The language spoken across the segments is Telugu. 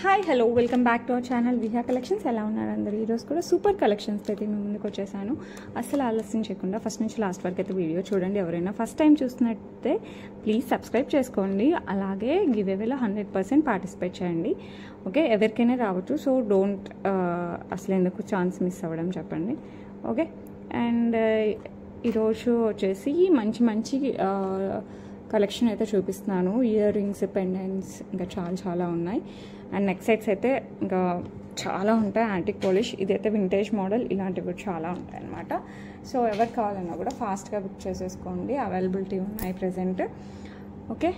Hi hello welcome back to our channel Viha collections. ఎలా ఉన్నారు అందరూ? ఈరోజు కూడా సూపర్ కలెక్షన్స్ అయితే మేము ముందుకు వచ్చేసాను. అసలు ఆలస్యం చేయకుండా ఫస్ట్ నుంచి లాస్ట్ వరకు అయితే వీడియో చూడండి. ఎవరైనా ఫస్ట్ టైం చూస్తున్నట్టే ప్లీజ్ సబ్స్క్రైబ్ చేసుకోండి. అలాగే గివ్ అవేలో 100% పార్టిసిపేట్ చేయండి. ఓకే, ఎవరికైనా రావచ్చు. సో డోంట్ అసలు ఎందుకు ఛాన్స్ మిస్ అవ్వడం చెప్పండి. ఓకే, అండ్ ఈరోజు వచ్చేసి మంచి మంచి కలెక్షన్ అయితే చూపిస్తున్నాను. ఇయర్ రింగ్స్, పెండెంట్స్ ఇంకా చాలా ఉన్నాయి. అండ్ నెక్ సెట్స్ అయితే ఇంకా చాలా ఉంటాయి. యాంటిక్ పాలిష్, ఇదైతే వింటేజ్ మోడల్, ఇలాంటివి కూడా చాలా ఉంటాయి అన్నమాట. సో ఎవరికి కావాలన్నా కూడా ఫాస్ట్గా బుక్ చేసేసుకోండి. అవైలబిలిటీ ఉన్నాయి present. Okay,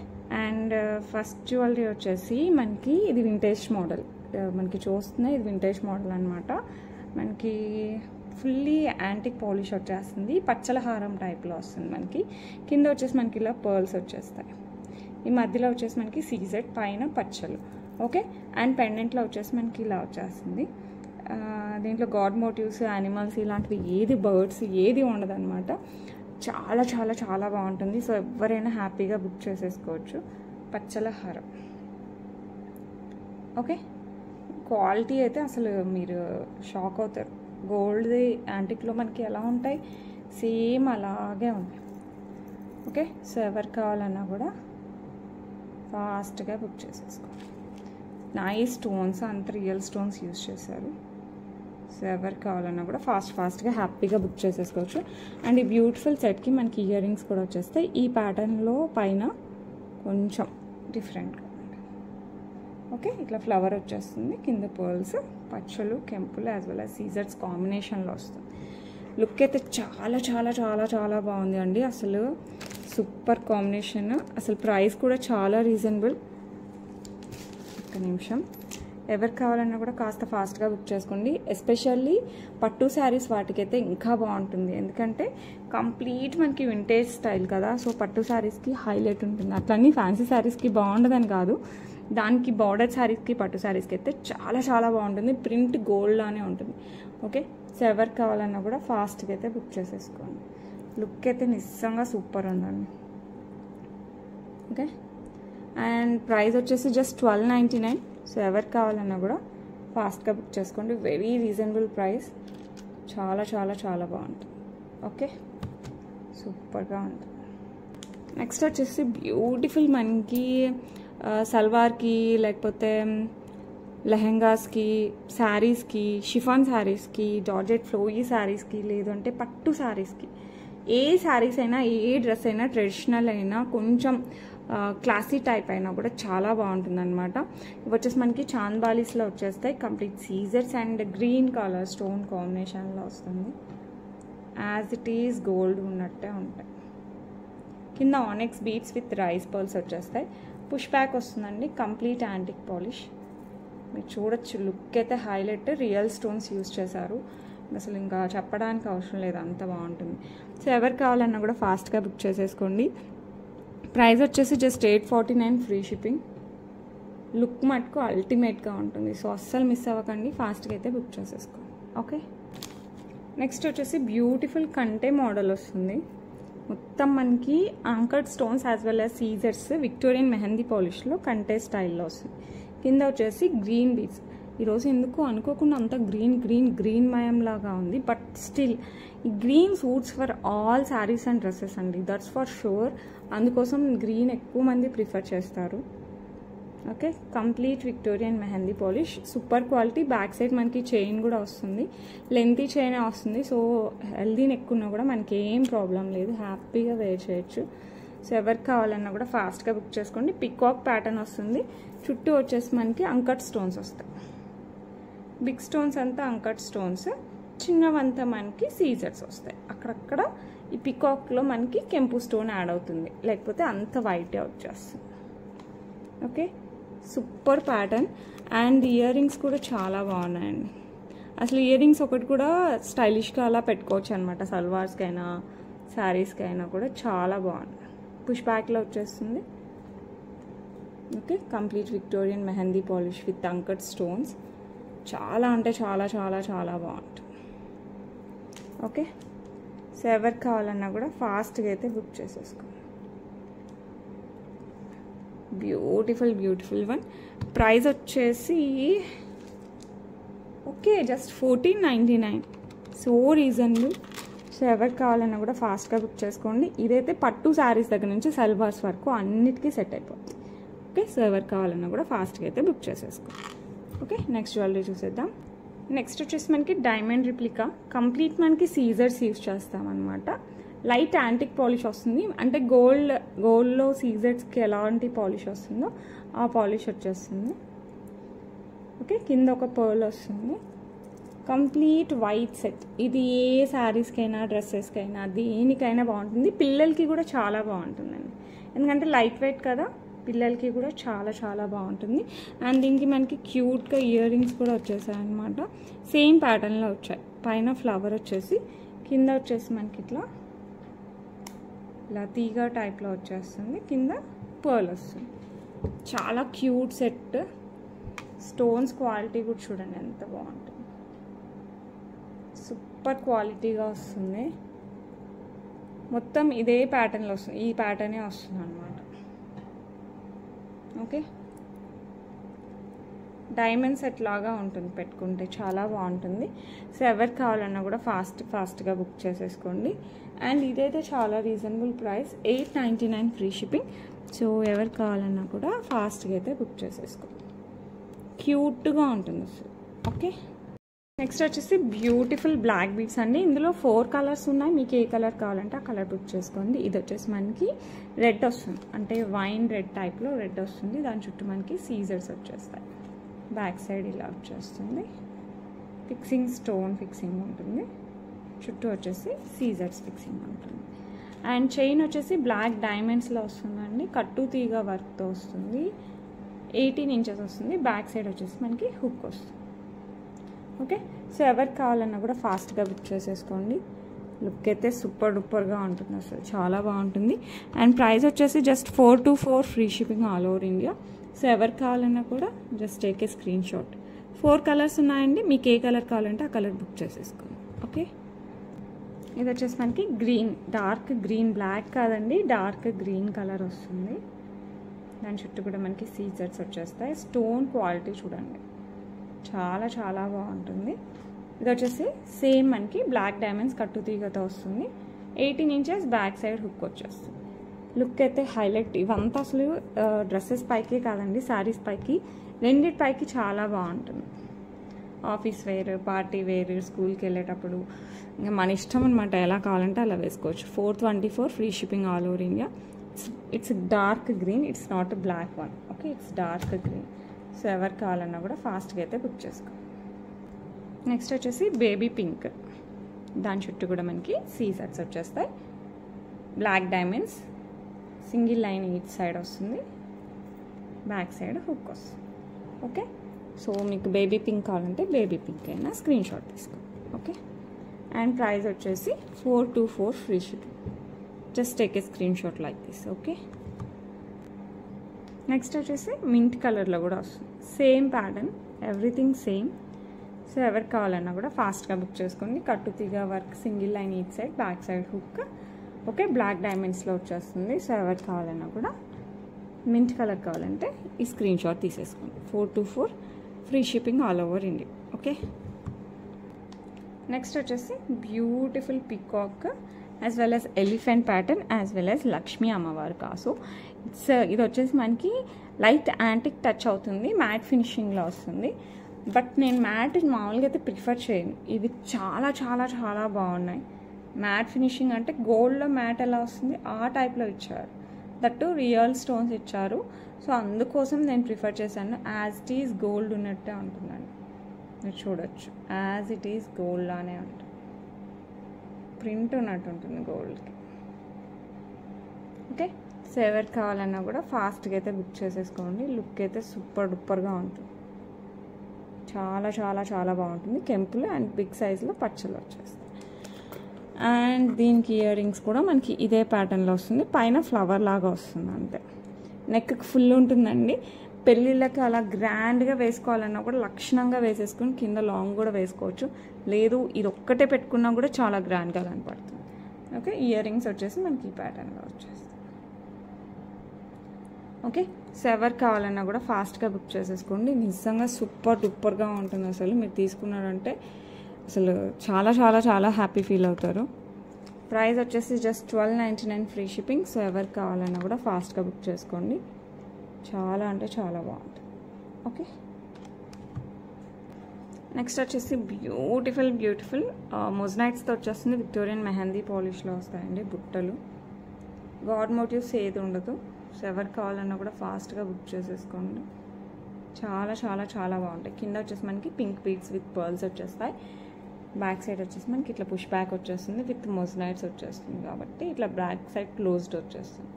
and first jewellery వచ్చేసి మనకి ఇది వింటేజ్ మోడల్. మనకి చూస్తున్నాయి, ఇది వింటేజ్ మోడల్ అనమాట. మనకి ఫుల్లీ యాంటిక్ పాలిష్ వచ్చేస్తుంది. పచ్చల హారం టైప్లో వస్తుంది. మనకి కింద వచ్చేసి మనకి ఇలా పర్ల్స్ వచ్చేస్తాయి. ఈ మధ్యలో వచ్చేసి మనకి సీజెడ్, పైన పచ్చలు. ఓకే, అండ్ పెండెంట్లో వచ్చేసి మనకి ఇలా వచ్చేస్తుంది. దీంట్లో గాడ్ మోటివ్స్, యానిమల్స్ ఇలాంటివి ఏది, బర్డ్స్ ఏది ఉండదు అనమాట. చాలా చాలా చాలా బాగుంటుంది. సో ఎవరైనా హ్యాపీగా బుక్ చేసేసుకోవచ్చు. పచ్చల హారం. ఓకే, క్వాలిటీ అయితే అసలు మీరు షాక్ అవుతారు. గోల్డ్ది యాంటిక్లో మనకి ఎలా ఉంటాయి, సేమ్ అలాగే ఉన్నాయి. ఓకే, సో ఎవరికి కావాలన్నా కూడా ఫాస్ట్గా బుక్ చేసేసుకోండి. నైస్ స్టోన్స్, అంత రియల్ స్టోన్స్ యూజ్ చేశారు. సో ఎవరికి కావాలన్నా కూడా ఫాస్ట్గా హ్యాపీగా బుక్ చేసేసుకోవచ్చు. అండ్ ఈ బ్యూటిఫుల్ సెట్కి మనకి ఇయర్ రింగ్స్ కూడా వచ్చేస్తాయి. ఈ ప్యాటర్న్లో పైన కొంచెం డిఫరెంట్గా. ఓకే, ఇట్లా ఫ్లవర్ వచ్చేస్తుంది. కింద పర్ల్స్, పచ్చలు, కెంపులు యాజ్ వెల్ యాజ్ సీజర్స్ కాంబినేషన్లో వస్తుంది. లుక్ అయితే చాలా చాలా చాలా చాలా బాగుంది అండి. అసలు సూపర్ కాంబినేషన్. అసలు ప్రైస్ కూడా చాలా రీజనబుల్. ఒక్క నిమిషం. ఎవరికి కావాలన్నా కూడా కాస్త ఫాస్ట్గా బుక్ చేసుకోండి. ఎస్పెషల్లీ పట్టు శారీస్ వాటికైతే ఇంకా బాగుంటుంది. ఎందుకంటే కంప్లీట్ మనకి వింటేజ్ స్టైల్ కదా. సో పట్టు శారీస్కి హైలైట్ ఉంటుంది. అట్లన్నీ ఫ్యాన్సీ శారీస్కి బాగుండదని కాదు, దానికి బార్డర్ శారీస్కి, పట్టు శారీస్కి అయితే చాలా చాలా బాగుంటుంది. ప్రింట్ గోల్డ్ లానే ఉంటుంది. ఓకే, సో ఎవరికి కావాలన్నా కూడా ఫాస్ట్గా అయితే బుక్ చేసేసుకోండి. లుక్ అయితే నిజంగా సూపర్ ఉందండి. ఓకే, అండ్ ప్రైస్ వచ్చేసి జస్ట్ 1299. సో ఎవరికి కావాలన్నా కూడా ఫాస్ట్గా బుక్ చేసుకోండి. Very reasonable price. చాలా చాలా చాలా బాగుంటుంది. ఓకే, సూపర్గా ఉంటుంది. నెక్స్ట్ వచ్చేసి బ్యూటిఫుల్ మనకి సల్వార్కి, లేకపోతే లెహెంగాస్కి, శారీస్కి, షిఫాన్ శారీస్కి, జార్జెట్ ఫ్లోయీ శారీస్కి, లేదంటే పట్టు శారీస్కి, ఏ శారీస్ అయినా, ఏ డ్రెస్ అయినా, ట్రెడిషనల్ అయినా, కొంచెం క్లాసీ టైప్ అయినా కూడా చాలా బాగుంటుంది అనమాట. ఇవి వచ్చేసి మనకి చాంద్బాలీస్లో వచ్చేస్తాయి. కంప్లీట్ సీజర్స్ అండ్ గ్రీన్ కలర్ స్టోన్ కాంబినేషన్లో వస్తుంది. యాజ్ ఇట్ ఈజ్ గోల్డ్ ఉన్నట్టే ఉంటాయి. కింద onyx beads with rice pearls వచ్చేస్తాయి. పుష్ బ్యాక్ వస్తుందండి. Complete antique polish. మీరు చూడొచ్చు, లుక్ అయితే హైలైట్. రియల్ స్టోన్స్ యూజ్ చేశారు. అసలు ఇంకా చెప్పడానికి అవసరం లేదు, అంత బాగుంటుంది. సో ఎవరికి కావాలన్నా కూడా ఫాస్ట్గా బుక్ చేసేసుకోండి. ప్రైస్ వచ్చేసి జస్ట్ 849, ఫ్రీ షిప్పింగ్. లుక్ మటుకు అల్టిమేట్గా ఉంటుంది. సో అస్సలు మిస్ అవ్వకండి, ఫాస్ట్గా అయితే బుక్ చేసేసుకోండి. ఓకే, నెక్స్ట్ వచ్చేసి బ్యూటిఫుల్ కంటే మోడల్ వస్తుంది. మొత్తం మనకి anchored stones as well as సీజర్స్, విక్టోరియన్ మెహందీ పాలిష్లో కంటే స్టైల్లో వస్తుంది. కింద వచ్చేసి గ్రీన్ బీడ్స్. ఈరోజు ఎందుకు అనుకోకుండా అంతా గ్రీన్ గ్రీన్ గ్రీన్ మయం లాగా ఉంది. బట్ స్టిల్ ఈ green suits for all saris and dresses అండి, దట్స్ ఫర్ షూర్. అందుకోసం గ్రీన్ ఎక్కువ మంది ప్రిఫర్ చేస్తారు. Okay, complete Victorian mehndi polish, super quality. Back side మనకి చైన్ కూడా వస్తుంది, లెంతీ చైన్ వస్తుంది. సో హెల్దీ నెక్ ఉన్నా కూడా మనకి ఏం ప్రాబ్లం లేదు, హ్యాపీగా వేర్ చేయొచ్చు. సో ఎవరికి కావాలన్నా కూడా ఫాస్ట్గా బుక్ చేసుకోండి. పికాక్ ప్యాటర్న్ వస్తుంది. చుట్టూ వచ్చేసి మనకి అంకట్ స్టోన్స్ వస్తాయి. బిగ్ స్టోన్స్ అంతా అంకట్ స్టోన్స్, చిన్నవంతా మనకి సీజర్స్ వస్తాయి. అక్కడక్కడ ఈ పికాక్లో మనకి కెంపు స్టోన్ యాడ్ అవుతుంది, లేకపోతే అంత వైటే వచ్చేస్తుంది. Okay, super pattern. And ear rings కూడా చాలా బాగున్నాయండి. అసలు ఇయర్ రింగ్స్ ఒకటి కూడా స్టైలిష్గా అలా పెట్టుకోవచ్చు అనమాట. సల్వార్స్కైనా శారీస్కైనా కూడా చాలా బాగుంది. పుష్ బ్యాక్లో వచ్చేస్తుంది. Okay, complete Victorian mehndi polish with uncut stones. చాలా అంటే చాలా చాలా చాలా బాగుంటుంది. ఓకే, సో ఎవరికి కావాలన్నా కూడా ఫాస్ట్గా అయితే బుక్ చేసేసుకోండి. Beautiful one. ప్రైస్ వచ్చేసి okay just 1499. So reasonable. So ఎవరికి కావాలన్నా కూడా ఫాస్ట్గా బుక్ చేసుకోండి. ఇదైతే పట్టు శారీస్ దగ్గర నుంచి సల్వార్స్ వరకు అన్నిటికీ సెట్ అయిపోతుంది. ఓకే, సో ఎవరికి కావాలన్నా కూడా ఫాస్ట్గా అయితే బుక్ చేసేసుకోండి. ఓకే, నెక్స్ట్ జ్యువెలరీ చూసేద్దాం. నెక్స్ట్ వచ్చేసి మనకి డైమండ్ రిప్లికా. కంప్లీట్ మనకి సీజర్స్ యూజ్ చేస్తామన్నమాట. లైట్ యాంటిక్ పాలిష్ వస్తుంది. అంటే గోల్డ్లో సీజర్స్కి ఎలాంటి పాలిష్ వస్తుందో ఆ పాలిష్ వచ్చేస్తుంది. ఓకే, కింద ఒక పర్ల్ వస్తుంది. Complete white set. ఇది ఏ శారీస్కైనా డ్రెస్సెస్కైనా దేనికైనా బాగుంటుంది. పిల్లలకి కూడా చాలా బాగుంటుందండి, ఎందుకంటే లైట్ వెయిట్ కదా, పిల్లలకి కూడా చాలా బాగుంటుంది. అండ్ దీనికి మనకి క్యూట్గా ఇయర్ రింగ్స్ కూడా వచ్చేసాయి అనమాట. సేమ్ ప్యాటర్న్లో వచ్చాయి. పైన ఫ్లవర్ వచ్చేసి, కింద వచ్చేసి మనకి ఇలా తీగ టైప్లో వచ్చేస్తుంది. కింద పర్ల్ వస్తుంది. చాలా క్యూట్ సెట్. స్టోన్స్ క్వాలిటీ కూడా చూడండి ఎంత బాగుంటుంది. సూపర్ క్వాలిటీగా వస్తుంది. మొత్తం ఇదే ప్యాటర్న్లో వస్తుంది. ఈ ప్యాటర్నే వస్తుంది అనమాట. ఓకే, డైమండ్ సెట్ లాగా ఉంటుంది, పెట్టుకుంటే చాలా బాగుంటుంది. సో ఎవరికి కావాలన్నా కూడా ఫాస్ట్గా బుక్ చేసేసుకోండి. అండ్ ఇదైతే చాలా reasonable price, 899 free shipping. So ఎవరికి కావాలన్నా కూడా ఫాస్ట్గా అయితే బుక్ చేసేసుకోండి. క్యూట్గా ఉంటుంది అసలు. ఓకే, నెక్స్ట్ వచ్చేసి బ్యూటిఫుల్ బ్లాక్ బీడ్స్ అండి. ఇందులో 4 కలర్స్ ఉన్నాయి. మీకు ఏ కలర్ కావాలంటే ఆ కలర్ బుక్ చేసుకోండి. ఇది వచ్చేసి మనకి రెడ్ వస్తుంది, అంటే వైన్ రెడ్ టైప్లో రెడ్ వస్తుంది. దాని చుట్టూ మనకి సీజర్స్ వచ్చేస్తాయి. బ్యాక్ సైడ్ ఇలా వచ్చేస్తుంది. ఫిక్సింగ్ స్టోన్ ఫిక్సింగ్ ఉంటుంది. చుట్టూ వచ్చేసి సీజర్స్ ఫిక్సింగ్ ఉంటుంది. అండ్ చైన్ వచ్చేసి బ్లాక్ డైమండ్స్లో వస్తుందండి. కట్టు తీగ వర్క్తో వస్తుంది. 18 ఇంచెస్ వస్తుంది. బ్యాక్ సైడ్ వచ్చేసి మనకి హుక్ వస్తుంది. ఓకే, సో ఎవరికి కావాలన్నా కూడా ఫాస్ట్గా బుక్ చేసేసుకోండి. లుక్ అయితే సూపర్ డూపర్గా ఉంటుంది, అసలు చాలా బాగుంటుంది. అండ్ ప్రైస్ వచ్చేసి just 424 free shipping all over India. So ఎవరికి కావాలన్నా కూడా just take a screen shot. 4 colours ఉన్నాయండి. మీకు ఏ కలర్ కావాలంటే ఆ కలర్ బుక్ చేసేసుకోండి. ఓకే, ఇది వచ్చేసి మనకి గ్రీన్, డార్క్ గ్రీన్, బ్లాక్ కాదండి, డార్క్ గ్రీన్ కలర్ వస్తుంది. దాని చుట్టూ కూడా మనకి సీజర్స్ వచ్చేస్తాయి. స్టోన్ క్వాలిటీ చూడండి, చాలా బాగుంటుంది. ఇది వచ్చేసి సేమ్ మనకి బ్లాక్ డైమండ్స్ కట్టు తీగతో వస్తుంది. 18 ఇంచెస్ బ్యాక్ సైడ్ హుక్ వచ్చేస్తుంది. లుక్ అయితే హైలైట్. ఇవంతా అసలు డ్రెస్సెస్ పైకి కాదండి, శారీస్ పైకి, రెండిటి పైకి చాలా బాగుంటుంది. ఆఫీస్ వేర్, పార్టీ వేర్, స్కూల్కి వెళ్ళేటప్పుడు ఇంకా మన ఇష్టం అనమాట, ఎలా కావాలంటే అలా వేసుకోవచ్చు. 424 free shipping all over India. It's dark green, it's not black one. Okay, it's dark green. So ఎవరికి కావాలన్నా కూడా ఫాస్ట్గా అయితే బుక్ చేసుకో. నెక్స్ట్ వచ్చేసి బేబీ పింక్. దాని చుట్టూ కూడా మనకి సీజర్స్ వచ్చేస్తాయి. Black diamonds, single line each side వస్తుంది. బ్యాక్ సైడ్ హుక్ వస్తుంది. ఓకే, సో మీకు బేబీ పింక్ కావాలంటే బేబీ పింక్ అయినా స్క్రీన్ షాట్ తీసుకోండి. ఓకే, అండ్ ప్రైస్ వచ్చేసి 424 free shipping. Just take a screen shot like this. Okay, next వచ్చేసి మింట్ కలర్లో కూడా వస్తుంది. Same pattern, everything same. So ఎవరికి కావాలన్నా కూడా ఫాస్ట్గా బుక్ చేసుకోండి. కట్టు తీగ work, single line each side, back side hook. Okay, black డైమండ్స్లో వచ్చేస్తుంది. సో ఎవరికి కావాలన్నా కూడా మింట్ కలర్ కావాలంటే ఈ స్క్రీన్ షాట్ తీసేసుకోండి. 424 free shipping all over India. Okay, next వచ్చేసి beautiful peacock as well as elephant pattern as well as Lakshmi అమ్మవారు కాసు. ఇది వచ్చేసి మనకి లైట్ యాంటిక్ టచ్ అవుతుంది, మ్యాట్ ఫినిషింగ్లో వస్తుంది. బట్ నేను మ్యాట్ మామూలుగా అయితే ప్రిఫర్ చేయను. ఇవి చాలా బాగున్నాయి. మ్యాట్ ఫినిషింగ్ అంటే గోల్డ్లో మ్యాట్ ఎలా వస్తుంది ఆ టైప్లో ఇచ్చారు. దట్టు రియల్ స్టోన్స్ ఇచ్చారు. సో అందుకోసం నేను ప్రిఫర్ చేశాను. యాజ్ ఇట్ ఈజ్ గోల్డ్ ఉన్నట్టే ఉంటుందండి. మీరు చూడొచ్చు, యాజ్ ఇట్ ఈజ్ గోల్డ్ లానే ఉంటుంది. ప్రింట్ ఉన్నట్టు ఉంటుంది గోల్డ్కి. ఓకే, సో ఎవరికి కావాలన్నా కూడా ఫాస్ట్గా అయితే బుక్ చేసేసుకోండి. లుక్ అయితే సూపర్ డూపర్గా ఉంటుంది. చాలా బాగుంటుంది. కెంపులు అండ్ బిగ్ సైజులో పచ్చలు వచ్చేస్తాయి. అండ్ దీనికి ఇయర్ రింగ్స్ కూడా మనకి ఇదే ప్యాటర్న్లో వస్తుంది. పైన ఫ్లవర్ లాగా వస్తుంది అంతే. నెక్కి ఫుల్ ఉంటుందండి. పెళ్ళిళ్ళకి అలా గ్రాండ్గా వేసుకోవాలన్నా కూడా లక్షణంగా వేసేసుకుని కింద లాంగ్ కూడా వేసుకోవచ్చు. లేదు ఇది ఒక్కటే పెట్టుకున్నా కూడా చాలా గ్రాండ్గా కనపడుతుంది. ఓకే, ఇయర్ రింగ్స్ వచ్చేసి మనకి ఈ ప్యాటర్న్లో వచ్చేస్తాయి. ఓకే, సో ఎవరు కావాలన్నా కూడా ఫాస్ట్గా బుక్ చేసేసుకోండి. నిజంగా సూపర్ డూపర్గా ఉంటుంది. అసలు మీరు తీసుకున్నారంటే అసలు చాలా చాలా చాలా హ్యాపీ ఫీల్ అవుతారు. ప్రైస్ వచ్చేసి జస్ట్ 1299 ఫ్రీ షిప్పింగ్. సో ఎవరు కావాలన్నా కూడా ఫాస్ట్గా బుక్ చేసుకోండి. చాలా అంటే చాలా బాగుంటుంది. ఓకే, నెక్స్ట్ వచ్చేసి బ్యూటిఫుల్ మొజనైట్స్తో వచ్చేస్తుంది. విక్టోరియన్ మెహందీ పాలిష్లో వస్తాయండి బుట్టలు. గాడ్ మోటివ్స్ ఏది ఉండదు. సో ఎవరు కావాలన్నా కూడా ఫాస్ట్గా బుక్ చేసేసుకోండి. చాలా చాలా చాలా బాగుంటాయి. కింద వచ్చేసి మనకి పింక్ బీడ్స్ విత్ పర్ల్స్ వచ్చేస్తాయి. బ్యాక్ సైడ్ వచ్చేసి మనకి ఇట్లా పుష్ బ్యాక్ వచ్చేస్తుంది విత్ మొజనైట్స్ వచ్చేస్తుంది కాబట్టి ఇట్లా బ్యాక్ సైడ్ క్లోజ్డ్ వచ్చేస్తుంది.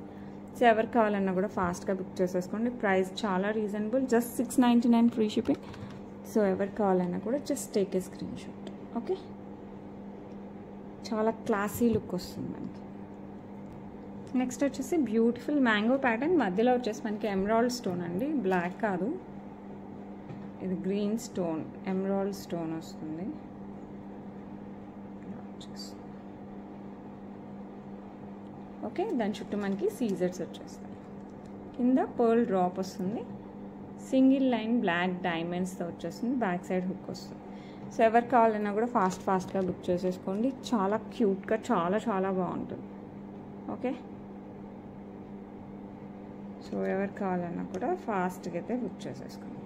సో ఎవరు కావాలన్నా కూడా ఫాస్ట్గా బుక్ చేసేసుకోండి. ప్రైస్ చాలా reasonable, just 699 free shipping. So ఎవరు కావాలన్నా కూడా just take a screen shot. Okay, చాలా క్లాసీ లుక్ వస్తుంది మనకి. నెక్స్ట్ వచ్చేసి బ్యూటిఫుల్ మ్యాంగో ప్యాటర్న్. మధ్యలో వచ్చేసి మనకి ఎమరాల్డ్ స్టోన్ అండి, బ్లాక్ కాదు, ఇది గ్రీన్ స్టోన్, ఎమరాల్డ్ స్టోన్ వస్తుంది. ఓకే, దాని చుట్టూ మనకి సీజర్స్ వచ్చేస్తాయి. కింద పర్ల్ డ్రాప్ వస్తుంది. సింగిల్ లైన్ బ్లాక్ డైమండ్స్తో వచ్చేస్తుంది. బ్యాక్ సైడ్ హుక్ వస్తుంది. సో ఎవరు కావాలన్నా కూడా ఫాస్ట్గా బుక్ చేసేసుకోండి. చాలా క్యూట్గా చాలా చాలా బాగుంటుంది. ఓకే, సో ఎవరు కావాలన్నా కూడా ఫాస్ట్గా అయితే బుక్ చేసేసుకోండి.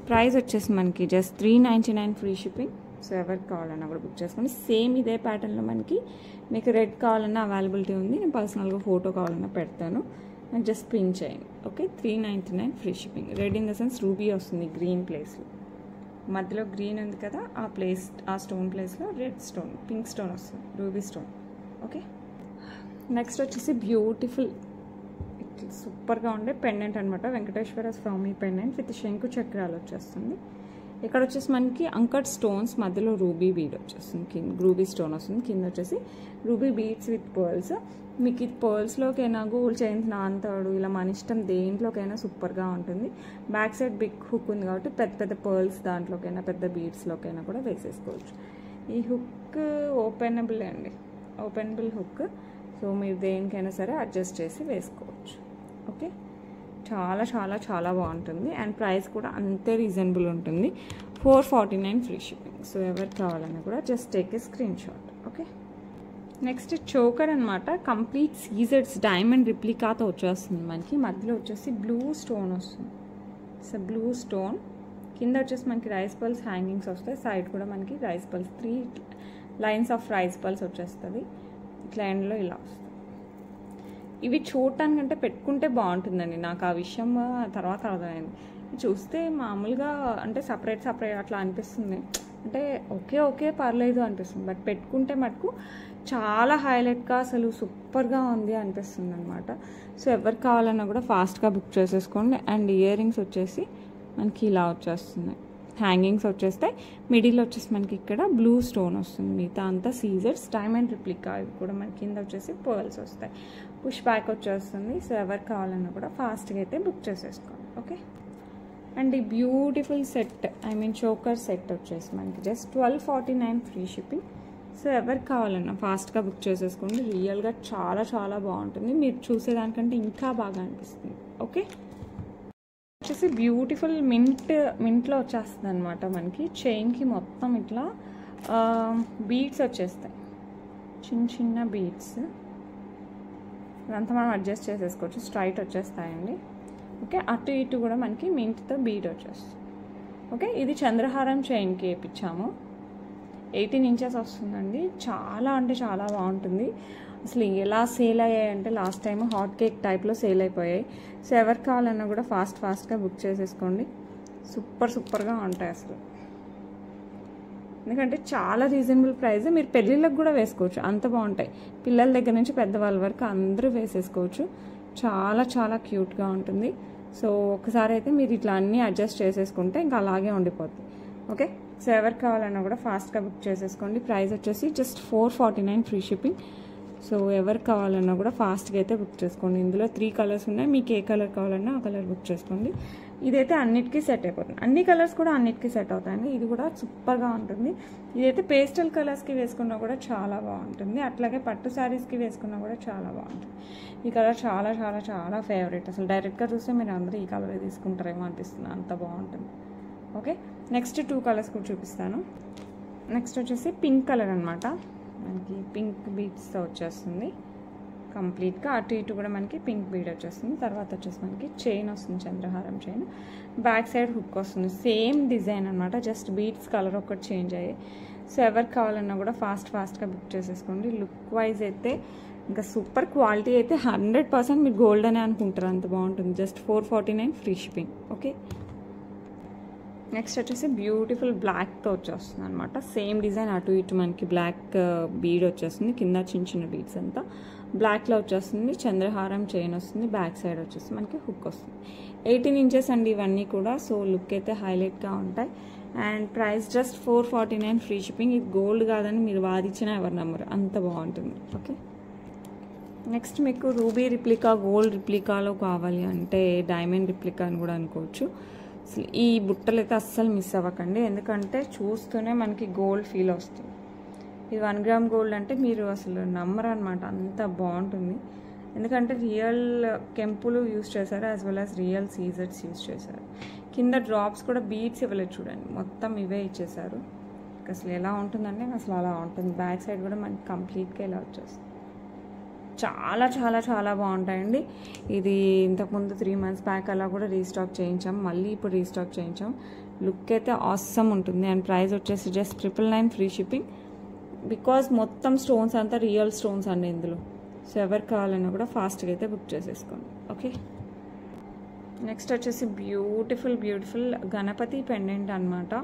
ప్రైస్ వచ్చేసి మనకి జస్ట్ 399 ఫ్రీ షిప్పింగ్. సో ఎవరికి కావాలన్నా కూడా బుక్ చేసుకోండి. సేమ్ ఇదే ప్యాటర్న్లో మనకి మీకు రెడ్ కావాలన్నా అవైలబిలిటీ ఉంది. నేను పర్సనల్గా ఫోటో కావాలన్నా పెడతాను, నాకు జస్ట్ పిన్ చేయండి. Okay, 399 free shipping. Red in the sense ruby వస్తుంది గ్రీన్ ప్లేస్లో. మధ్యలో గ్రీన్ ఉంది కదా, ఆ స్టోన్ ప్లేస్లో రెడ్ స్టోన్, పింక్ స్టోన్ వస్తుంది, రూబీ స్టోన్. ఓకే, నెక్స్ట్ వచ్చేసి బ్యూటిఫుల్ సూపర్గా ఉండే పెండెంట్ అనమాట. వెంకటేశ్వర స్వామి పెండెంట్ విత్ శంకు చక్రాలు వచ్చేస్తుంది. ఇక్కడ వచ్చేసి మనకి అంకట్ స్టోన్స్, మధ్యలో రూబీ బీడ్ వచ్చేస్తుంది, కింద రూబీ స్టోన్ వస్తుంది, కింద వచ్చేసి రూబీ బీడ్స్ విత్ పర్ల్స్. మీకు ఇది పర్ల్స్లోకైనా గోల్డ్ చైన్స్ నాంతాడు ఇలా మన ఇష్టం దేంట్లోకైనా సూపర్గా ఉంటుంది. బ్యాక్ సైడ్ బిగ్ హుక్ ఉంది కాబట్టి పెద్ద పెద్ద పర్ల్స్ దాంట్లోకైనా పెద్ద బీడ్స్లోకైనా కూడా వేసేసుకోవచ్చు. ఈ హుక్ ఓపెనబుల్ అండి, ఓపెనబుల్ హుక్. సో మీరు దేనికైనా సరే అడ్జస్ట్ చేసి వేసుకోవచ్చు. ఓకే, చాలా చాలా చాలా బాగుంటుంది. అండ్ ప్రైస్ కూడా అంతే రీజనబుల్ ఉంటుంది. 449 ఫ్రీ షిప్పింగ్. సో ఎవరికి కావాలన్నా కూడా just take a screen shot. Okay, next choker అనమాట. కంప్లీట్ సీజర్స్ డైమండ్ రిప్లికాతో వచ్చేస్తుంది మనకి. మధ్యలో వచ్చేసి బ్లూ స్టోన్ వస్తుంది. సో బ్లూ స్టోన్ కింద వచ్చేసి మనకి రైస్ పల్స్ హ్యాంగింగ్స్ వస్తాయి. సైడ్ కూడా మనకి rice pearls 3 lines of rice pearls వచ్చేస్తుంది. ఇట్లా ఎండ్లో ఇలా వస్తుంది. ఇవి చూడటానికంటే పెట్టుకుంటే బాగుంటుందండి. నాకు ఆ విషయం తర్వాత అర్థమైంది. చూస్తే మామూలుగా అంటే సపరేట్ అట్లా అనిపిస్తుంది. అంటే ఓకే పర్లేదు అనిపిస్తుంది. బట్ పెట్టుకుంటే మటుకు చాలా హైలైట్గా అసలు సూపర్గా ఉంది అనిపిస్తుంది అనమాట. సో ఎవరికి కావాలన్నా కూడా ఫాస్ట్గా బుక్ చేసేసుకోండి. అండ్ ఇయర్ రింగ్స్ వచ్చేసి మనకి ఇలా వచ్చేస్తున్నాయి. హ్యాంగింగ్స్ వచ్చేస్తాయి. మిడిల్ వచ్చేసి మనకి ఇక్కడ బ్లూ స్టోన్ వస్తుంది. మిగతా అంతా సీజర్స్ డైమండ్ రిప్లికా. ఇవి కూడా మనకి కింద వచ్చేసి పర్ల్స్ వస్తాయి. పుష్ బ్యాక్ వచ్చేస్తుంది. సో ఎవరికి కావాలన్నా కూడా ఫాస్ట్గా అయితే బుక్ చేసేసుకోండి. ఓకే, అండ్ ఈ బ్యూటిఫుల్ సెట్ చోకర్ సెట్ వచ్చేసి మనకి జస్ట్ 1249 ఫ్రీ షిప్పింగ్. సో ఎవరికి కావాలన్నా ఫాస్ట్గా బుక్ చేసేసుకోండి. రియల్గా చాలా చాలా బాగుంటుంది. మీరు చూసేదానికంటే ఇంకా బాగా అనిపిస్తుంది. ఓకే, వచ్చేసి బ్యూటిఫుల్ మింట్లో వచ్చేస్తుంది అనమాట. మనకి చైన్కి మొత్తం ఇట్లా బీడ్స్ వచ్చేస్తాయి, చిన్న బీడ్స్. ఇదంతా మనం అడ్జస్ట్ చేసేసుకోవచ్చు. స్ట్రైట్ వచ్చేస్తాయండి. ఓకే, అటు ఇటు కూడా మనకి మింట్తో బీడ్ వచ్చేస్తుంది. ఓకే, ఇది చంద్రహారం చైన్కి వేయించాము. 18 ఇంచెస్ వస్తుందండి. చాలా అంటే చాలా బాగుంటుంది. అసలు ఎలా సేల్ అయ్యాయంటే లాస్ట్ టైం హాట్ కేక్ టైప్లో సేల్ అయిపోయాయి. సో ఎవరికి కావాలన్నా కూడా ఫాస్ట్గా బుక్ చేసేసుకోండి. సూపర్గా ఉంటాయి అసలు. ఎందుకంటే చాలా రీజనబుల్ ప్రైస్. మీరు పెళ్ళిళ్ళకి కూడా వేసుకోవచ్చు, అంత బాగుంటాయి. పిల్లల దగ్గర నుంచి పెద్దవాళ్ళ వరకు అందరూ వేసేసుకోవచ్చు. చాలా చాలా క్యూట్గా ఉంటుంది. సో ఒకసారి అయితే మీరు ఇట్లా అన్నీ అడ్జస్ట్ చేసేసుకుంటే ఇంకా అలాగే ఉండిపోతుంది. ఓకే, సో ఎవరికి కావాలన్నా కూడా ఫాస్ట్గా బుక్ చేసేసుకోండి. ప్రైస్ వచ్చేసి జస్ట్ 449 ఫ్రీ షిప్పింగ్. సో ఎవరికి కావాలన్నా కూడా ఫాస్ట్గా అయితే బుక్ చేసుకోండి. ఇందులో 3 కలర్స్ ఉన్నాయి. మీకు ఏ కలర్ కావాలన్నా ఆ కలర్ బుక్ చేసుకోండి. ఇదైతే అన్నిటికీ సెట్ అయిపోతుంది, అన్ని కలర్స్ కూడా అన్నిటికీ సెట్ అవుతాయండి. ఇది కూడా సూపర్గా ఉంటుంది. ఇదైతే పేస్టల్ కలర్స్కి వేసుకున్నా కూడా చాలా బాగుంటుంది, అట్లాగే పట్టు శారీస్కి వేసుకున్నా కూడా చాలా బాగుంటుంది. ఈ కలర్ చాలా చాలా చాలా ఫేవరెట్, అసలు డైరెక్ట్గా చూస్తే మీరు అందరూ ఈ కలర్ తీసుకుంటారేమో అనిపిస్తుంది, అంత బాగుంటుంది. ఓకే, నెక్స్ట్ 2 కలర్స్ కూడా చూపిస్తాను. నెక్స్ట్ వచ్చేసి పింక్ కలర్ అనమాట, మనకి పింక్ బీడ్స్తో వచ్చేస్తుంది కంప్లీట్గా, అటు ఇటు కూడా మనకి పింక్ బీడ్ వచ్చేస్తుంది. తర్వాత వచ్చేసి మనకి చైన్ వస్తుంది, చంద్రహారం చైన్, బ్యాక్ సైడ్ హుక్ వస్తుంది, సేమ్ డిజైన్ అనమాట, జస్ట్ బీడ్స్ కలర్ ఒకటి చేంజ్ అయ్యాయి. సో ఎవరికి కావాలన్నా కూడా ఫాస్ట్గా బుక్ చేసేసుకోండి. లుక్ వైజ్ అయితే ఇంకా సూపర్, క్వాలిటీ అయితే 100% మీరు గోల్డ్ అనే అనుకుంటారు, అంత బాగుంటుంది. Just 449 free shipping. Okay, next వచ్చేసి బ్యూటిఫుల్ బ్లాక్తో వచ్చేస్తుంది అనమాట, సేమ్ డిజైన్, అటు ఇటు మనకి బ్లాక్ బీడ్ వచ్చేస్తుంది, కింద చిన్న చిన్న బీడ్స్ అంతా బ్లాక్లో వచ్చేస్తుంది, చంద్రహారం చైన్ వస్తుంది, బ్యాక్ సైడ్ వచ్చేసి మనకి హుక్ వస్తుంది. 18 ఇంచెస్ అండి ఇవన్నీ కూడా, సో లుక్ అయితే హైలైట్గా ఉంటాయి. And price just 449 free shipping. ఇది గోల్డ్ కాదని మీరు వాదించినా ఎవరు నమ్మరు, అంత బాగుంటుంది. ఓకే, నెక్స్ట్ మీకు రూబీ రిప్లికా, గోల్డ్ రిప్లికాలో కావాలి అంటే డైమండ్ రిప్లికా అని కూడా అనుకోవచ్చు. అసలు ఈ బుట్టలు అయితే అస్సలు మిస్ అవ్వకండి, ఎందుకంటే చూస్తూనే మనకి గోల్డ్ ఫీల్ వస్తుంది. ఇది 1 గ్రామ్ గోల్డ్ అంటే మీరు అసలు నమ్మరు అనమాట, అంత బాగుంటుంది. ఎందుకంటే రియల్ కెంపులు యూస్ చేశారు, యాజ్ వెల్ యాజ్ రియల్ సీజర్స్ యూస్ చేశారు. కింద డ్రాప్స్ కూడా బీడ్స్ ఇవ్వలేదు చూడండి, మొత్తం ఇవే ఇచ్చేసారు. అసలు ఎలా ఉంటుందంటే అసలు అలా ఉంటుంది. బ్యాక్ సైడ్ కూడా మనకి కంప్లీట్గా ఇలా వచ్చేస్తుంది. చాలా చాలా చాలా బాగుంటాయండి. ఇది ఇంతకుముందు 3 months బ్యాక్ అలా కూడా రీస్టాక్ చేయించాం, మళ్ళీ ఇప్పుడు రీస్టాక్ చేయించాం. లుక్ అయితే ఆసమ్ ఉంటుంది. అండ్ ప్రైస్ వచ్చేసి జస్ట్ 999 ఫ్రీ షిప్పింగ్. బికాజ్ మొత్తం స్టోన్స్ అంతా రియల్ స్టోన్స్ అండి ఇందులో. సో ఎవరికి కావాలన్నా కూడా ఫాస్ట్గా అయితే బుక్ చేసేసుకోండి. ఓకే, నెక్స్ట్ వచ్చేసి బ్యూటిఫుల్ గణపతి పెండెంట్ అనమాట.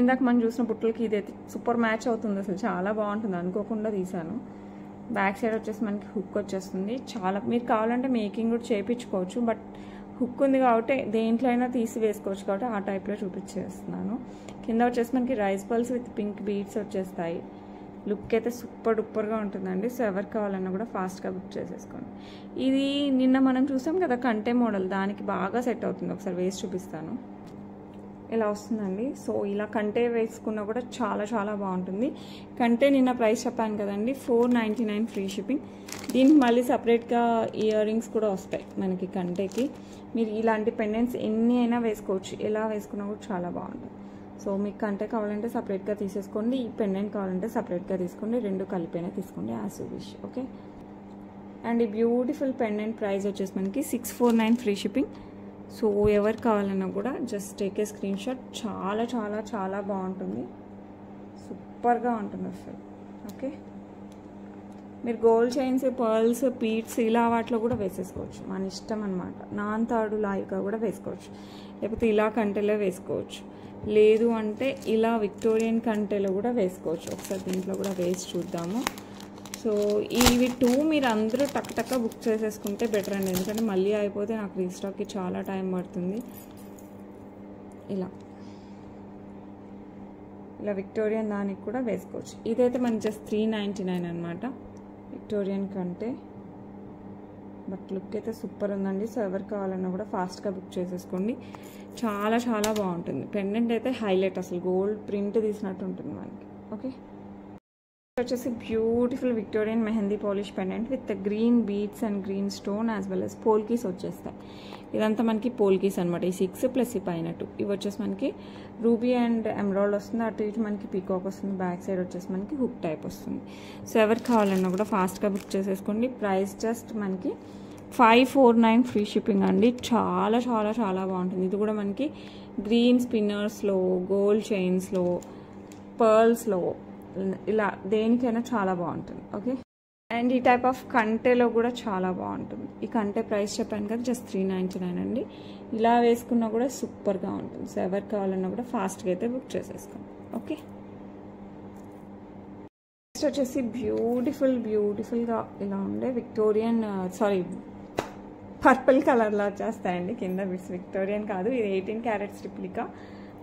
ఇందాక మనం చూసిన బుట్టలకి ఇదైతే సూపర్ మ్యాచ్ అవుతుంది, అసలు చాలా బాగుంటుంది, అనుకోకుండా తీసాను. బ్యాక్ సైడ్ వచ్చేసి మనకి హుక్ వచ్చేస్తుంది. చాలా మీరు కావాలంటే మేకింగ్ కూడా చేయించుకోవచ్చు, బట్ హుక్ ఉంది కాబట్టి దేంట్లో అయినా తీసి వేసుకోవచ్చు కాబట్టి ఆ టైప్లో చూపించేస్తున్నాను. కింద వచ్చేసి మనకి rice pearls with pink beads వచ్చేస్తాయి. లుక్ అయితే సూపర్ డూపర్గా ఉంటుందండి. సో ఎవరికి కావాలన్నా కూడా ఫాస్ట్గా బుక్ చేసేసుకోండి. ఇది నిన్న మనం చూసాం కదా కంటే మోడల్, దానికి బాగా సెట్ అవుతుంది. ఒకసారి వేసి చూపిస్తాను. ఇలా వస్తుందండి. సో ఇలా కంటే వేసుకున్నా కూడా చాలా చాలా బాగుంటుంది. కంటే నిన్న ప్రైస్ చెప్పాను కదండి, 499 ఫ్రీ షిప్పింగ్. దీనికి మళ్ళీ సపరేట్గా ఇయర్ రింగ్స్ కూడా వస్తాయి మనకి కంటేకి. మీరు ఇలాంటి పెండెంట్స్ ఎన్ని అయినా వేసుకోవచ్చు, ఎలా వేసుకున్నా కూడా చాలా బాగుంటుంది. సో మీకు కంటే కావాలంటే సపరేట్గా తీసేసుకోండి, ఈ పెండెంట్ కావాలంటే సపరేట్గా తీసుకోండి, 2 కలిపైనా తీసుకోండి as you wish. Okay, and ఈ బ్యూటిఫుల్ పెండెంట్ ప్రైస్ వచ్చేసి మనకి 649 ఫ్రీ షిప్పింగ్. సో ఎవరు కావాలన్నా కూడా just take a screen shot. చాలా చాలా చాలా బాగుంటుంది, సూపర్గా ఉంటుంది అసలు. ఓకే, మీరు గోల్డ్ చైన్స్, పర్ల్స్, బీడ్స్ ఇలా వాటిలో కూడా వేసేసుకోవచ్చు, మన ఇష్టం అనమాట. నాన్ తాడు లాయిగా కూడా వేసుకోవచ్చు, లేకపోతే ఇలా కంటెలో వేసుకోవచ్చు, లేదు అంటే ఇలా విక్టోరియన్ కంటెలో కూడా వేసుకోవచ్చు. ఒకసారి దీంట్లో కూడా వేసి చూద్దాము. సో ఇవి 2 మీరు అందరూ టక్ బుక్ చేసేసుకుంటే బెటర్ అండి, ఎందుకంటే మళ్ళీ అయిపోతే నాకు రీస్టాక్కి చాలా టైం పడుతుంది. ఇలా విక్టోరియన్ దానికి కూడా వేసుకోవచ్చు. ఇదైతే మనకి జస్ట్ 399 అనమాట విక్టోరియన్ కంటే, బట్ లుక్ అయితే సూపర్ ఉందండి. సో ఎవరు కావాలన్నా కూడా ఫాస్ట్గా బుక్ చేసేసుకోండి, చాలా చాలా బాగుంటుంది. పెండెంట్ అయితే హైలైట్, అసలు గోల్డ్ ప్రింట్ తీసినట్టు ఉంటుంది మనకి. ఓకే, వచ్చేసి beautiful Victorian mehndi polish pendant with green beads and green stone as well as polkis వచ్చేస్తాయి. ఇదంతా మనకి పోల్కీస్ అనమాట, ఈ 6 ప్లస్ ఈ పైన 2. ఇవి వచ్చేసి మనకి రూబీ అండ్ ఎమరాల్డ్ వస్తుంది, అటు ఇటు మనకి పీకాక్ వస్తుంది, బ్యాక్ సైడ్ వచ్చేసి మనకి హుక్ టైప్ వస్తుంది. సో ఎవరికి కావాలన్నా కూడా ఫాస్ట్గా బుక్ చేసేసుకోండి. ప్రైస్ జస్ట్ మనకి 549 ఫ్రీ షిప్పింగ్ అండి. చాలా చాలా చాలా బాగుంటుంది. ఇది కూడా మనకి గ్రీన్ స్పిన్నర్స్లో, గోల్డ్ చైన్స్లో, పర్ల్స్లో, ఇలా దేనికైనా చాలా బాగుంటుంది. ఓకే, అండ్ ఈ టైప్ ఆఫ్ కంటెలో కూడా చాలా బాగుంటుంది. ఈ కంటె ప్రైస్ చెప్పాను కదా, జస్ట్ 399 అండి. ఇలా వేసుకున్నా కూడా సూపర్గా ఉంటుంది. సో ఎవరికి కావాలన్నా కూడా ఫాస్ట్గా అయితే బుక్ చేసేసుకోండి. ఓకే, నెక్స్ట్ వచ్చేసి బ్యూటిఫుల్గా ఇలా ఉండే విక్టోరియన్ పర్పుల్ కలర్లో వచ్చేస్తాయండి. కింద విక్టోరియన్ కాదు, ఇది 18 క్యారెట్స్ రిప్లికా.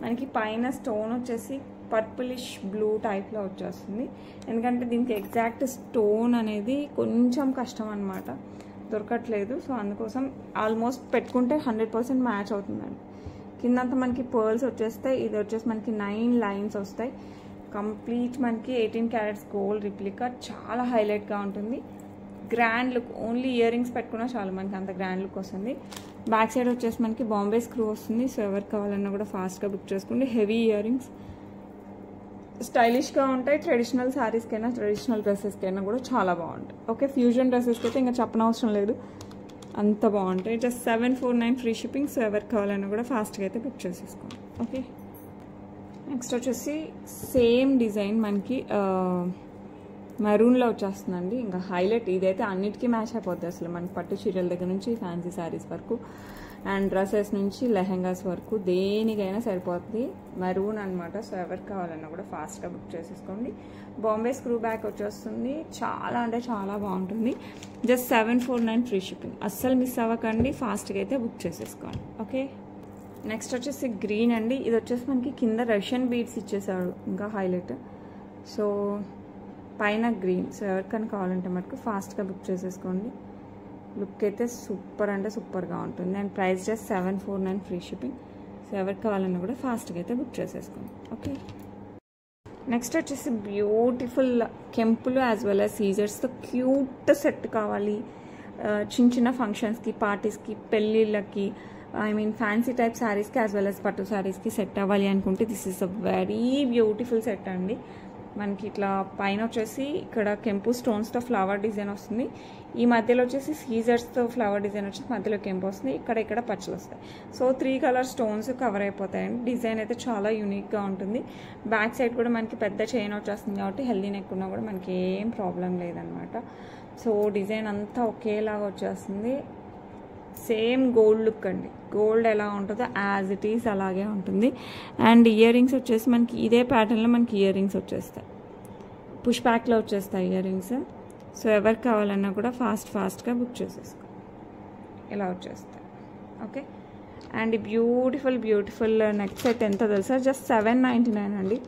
మనకి పైన స్టోన్ వచ్చేసి పర్పులిష్ బ్లూ టైప్లో వచ్చేస్తుంది, ఎందుకంటే దీనికి ఎగ్జాక్ట్ స్టోన్ అనేది కొంచెం కష్టం అనమాట. దొరకట్లేదు. సో అందుకోసం ఆల్మోస్ట్ పెట్టుకుంటే 100% మ్యాచ్ అవుతుందండి. కిందంతా మనకి పర్ల్స్ వచ్చేస్తాయి. ఇది వచ్చేసి మనకి 9 లైన్స్ వస్తాయి. కంప్లీట్ మనకి 18 క్యారెట్స్ గోల్డ్ రిప్లికా, చాలా హైలైట్గా ఉంటుంది. Grand look, only ear rings పెట్టుకున్నా చాలు మనకి అంత గ్రాండ్ లుక్ వస్తుంది. బ్యాక్ సైడ్ వచ్చేసి మనకి బాంబే స్క్రూ వస్తుంది. సో ఎవరికి కావాలన్నా కూడా ఫాస్ట్గా బుక్ చేసుకోండి. హెవీ ఇయర్ రింగ్స్ స్టైలిష్గా ఉంటాయి. ట్రెడిషనల్ శారీస్కైనా ట్రెడిషనల్ డ్రెస్సెస్కైనా కూడా చాలా బాగుంటాయి. ఓకే, ఫ్యూజన్ డ్రెస్సెస్కి అయితే ఇంకా చెప్పనవసరం లేదు, అంత బాగుంటాయి. Just 749 free shipping. సో ఎవరికి కావాలన్నా కూడా ఫాస్ట్గా అయితే బుక్ చేసేసుకోండి. ఓకే, నెక్స్ట్ వచ్చేసి సేమ్ డిజైన్ మనకి మెరూన్లో వచ్చేస్తుందండి. ఇంకా హైలైట్, ఇదైతే అన్నిటికీ మ్యాచ్ అయిపోద్ది అసలు. మనకి పట్టు చీరల దగ్గర నుంచి ఫ్యాన్సీ శారీస్ వరకు అండ్ డ్రెస్సెస్ నుంచి లెహెంగాస్ వరకు దేనికైనా సరిపోతుంది. మెరూన్ అనమాట. సో ఎవరికి కావాలన్నా కూడా ఫాస్ట్గా బుక్ చేసేసుకోండి. బాంబే స్క్రూ బ్యాక్ వచ్చేస్తుంది. చాలా అంటే చాలా బాగుంటుంది. Just 749 free shipping. అస్సలు మిస్ అవ్వకండి, ఫాస్ట్గా అయితే బుక్ చేసేసుకోండి. ఓకే, నెక్స్ట్ వచ్చేసి గ్రీన్ అండి. ఇది వచ్చేసి మనకి కింద రష్యన్ బీడ్స్ ఇచ్చేసాడు, ఇంకా హైలైట్. సో పైన గ్రీన్. సో ఎవరికైనా కావాలంటే మటుకు ఫాస్ట్గా బుక్ చేసేసుకోండి. లుక్ అయితే సూపర్ అంటే సూపర్గా ఉంటుంది. And price just 749 free shipping. So ఎవరికి కావాలన్నా కూడా ఫాస్ట్గా అయితే బుక్ చేసేసుకోండి. ఓకే, నెక్స్ట్ వచ్చేసి బ్యూటిఫుల్ కెంపులు యాజ్ వెల్ యాజ్ సీజర్స్తో క్యూట్ సెట్ కావాలి. చిన్న చిన్న ఫంక్షన్స్కి, పార్టీస్కి, పెళ్ళిళ్ళకి, ఐ మీన్ ఫ్యాన్సీ టైప్ శారీస్కి యాజ్ వెల్ యాజ్ పట్టు శారీస్కి సెట్ అవ్వాలి అనుకుంటే this is a very beautiful set అండి. మనకి ఇట్లా పైన వచ్చేసి ఇక్కడ కెంపు స్టోన్స్తో ఫ్లవర్ డిజైన్ వస్తుంది. ఈ మధ్యలో వచ్చేసి సీజర్స్తో ఫ్లవర్ డిజైన్ వచ్చేసి మధ్యలో కెంపు వస్తుంది. ఇక్కడ పచ్చలు వస్తాయి. సో 3 కలర్ స్టోన్స్ కవర్ అయిపోతాయండి. డిజైన్ అయితే చాలా యూనిక్గా ఉంటుంది. బ్యాక్ సైడ్ కూడా మనకి పెద్ద చైన్ వచ్చేస్తుంది కాబట్టి హెల్దీ నెక్ ఉన్నా కూడా మనకి ఏం ప్రాబ్లం లేదనమాట. సో డిజైన్ అంతా ఒకేలాగా వచ్చేస్తుంది. సేమ్ గోల్డ్ లుక్ అండి. గోల్డ్ ఎలా ఉంటుందో యాజ్ ఇట్ ఈస్ అలాగే ఉంటుంది. అండ్ ఇయర్ రింగ్స్ వచ్చేసి మనకి ఇదే ప్యాటర్న్లో మనకి ఇయర్ రింగ్స్ వచ్చేస్తాయి. పుష్ బ్యాక్లో వచ్చేస్తాయి ఇయర్ రింగ్స్. సో ఎవరికి కావాలన్నా కూడా ఫాస్ట్గా బుక్ చేసేసుకో, ఇలా వచ్చేస్తాయి. Okay, and beautiful neck set ఎంత తెలుసా? జస్ట్ 799 అండి.